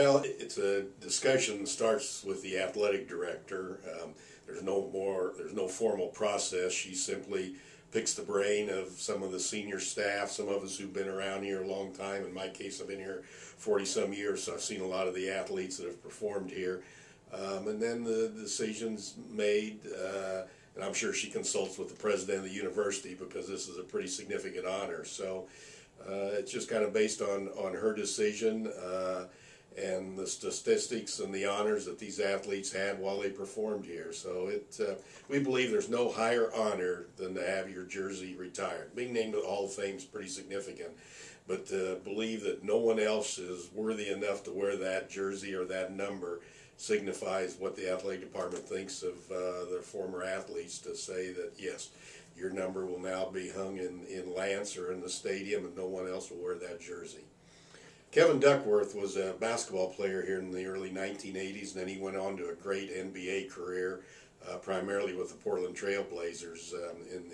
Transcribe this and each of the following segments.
Well, it's a discussion that starts with the athletic director. There's no formal process. She simply picks the brain of some of the senior staff, some of us who've been around here a long time. In my case, I've been here 40-some years, so I've seen a lot of the athletes that have performed here. And then the decision's made, and I'm sure she consults with the president of the university because this is a pretty significant honor. So it's just kind of based on her decision and the statistics and the honors that these athletes had while they performed here. So we believe there's no higher honor than to have your jersey retired. Being named to the Hall of Fame is pretty significant, but to believe that no one else is worthy enough to wear that jersey or that number signifies what the athletic department thinks of their former athletes, to say that yes, your number will now be hung in Lance or in the stadium and no one else will wear that jersey. Kevin Duckworth was a basketball player here in the early 1980s, and then he went on to a great NBA career, primarily with the Portland Trail Blazers in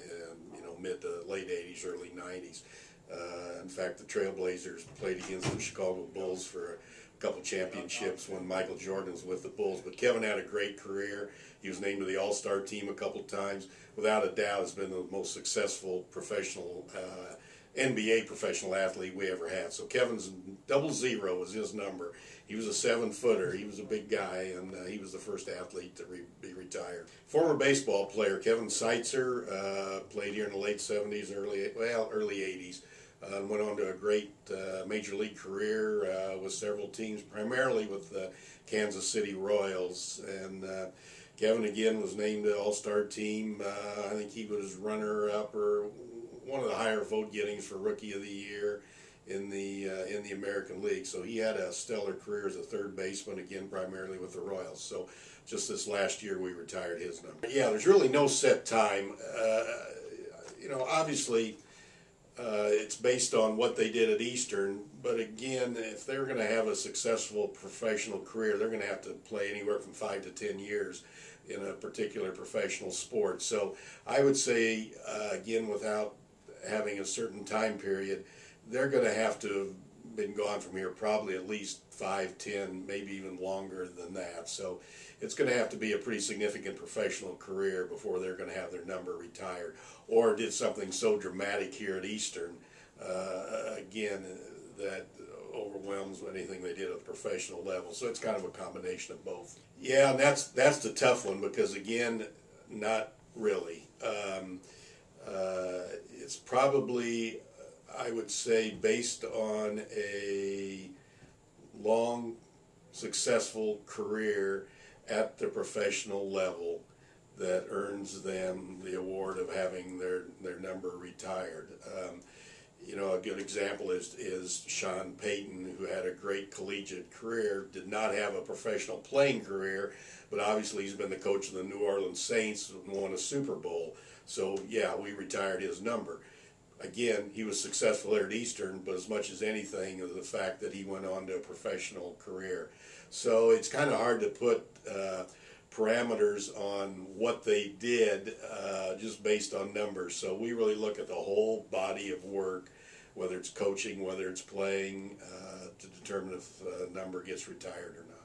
mid to late 80s, early 90s. In fact, the Trail Blazers played against the Chicago Bulls for a couple championships when Michael Jordan was with the Bulls. But Kevin had a great career. He was named to the All-Star team a couple times. Without a doubt, has been the most successful professional NBA professional athlete we ever had. So Kevin's 00 was his number. He was a 7-footer. He was a big guy, and he was the first athlete to be retired. Former baseball player Kevin Seitzer played here in the late 70s, early 80s. Went on to a great major league career with several teams, primarily with the Kansas City Royals. And Kevin again was named to All-Star team. I think he was runner-up or one of the higher vote gettings for Rookie of the Year in the American League. So he had a stellar career as a third baseman, again primarily with the Royals. So just this last year we retired his number. Yeah, there's really no set time. Obviously it's based on what they did at Eastern, but again, if they're going to have a successful professional career, they're going to have to play anywhere from 5 to 10 years in a particular professional sport. So I would say, again, without having a certain time period, they're going to have to have been gone from here probably at least 5, 10, maybe even longer than that. So it's going to have to be a pretty significant professional career before they're going to have their number retired, or did something so dramatic here at Eastern, again, that overwhelms anything they did at the professional level. So it's kind of a combination of both. Yeah, and that's the tough one, because again, not really. It's probably, I would say, based on a long, successful career at the professional level that earns them the award of having their number retired. A good example is Sean Payton, who had a great collegiate career, did not have a professional playing career, but obviously he's been the coach of the New Orleans Saints and won a Super Bowl. So yeah, we retired his number. Again, he was successful there at Eastern, but as much as anything is the fact that he went on to a professional career. So it's kind of hard to put parameters on what they did just based on numbers. So we really look at the whole body of work, whether it's coaching, whether it's playing, to determine if a number gets retired or not.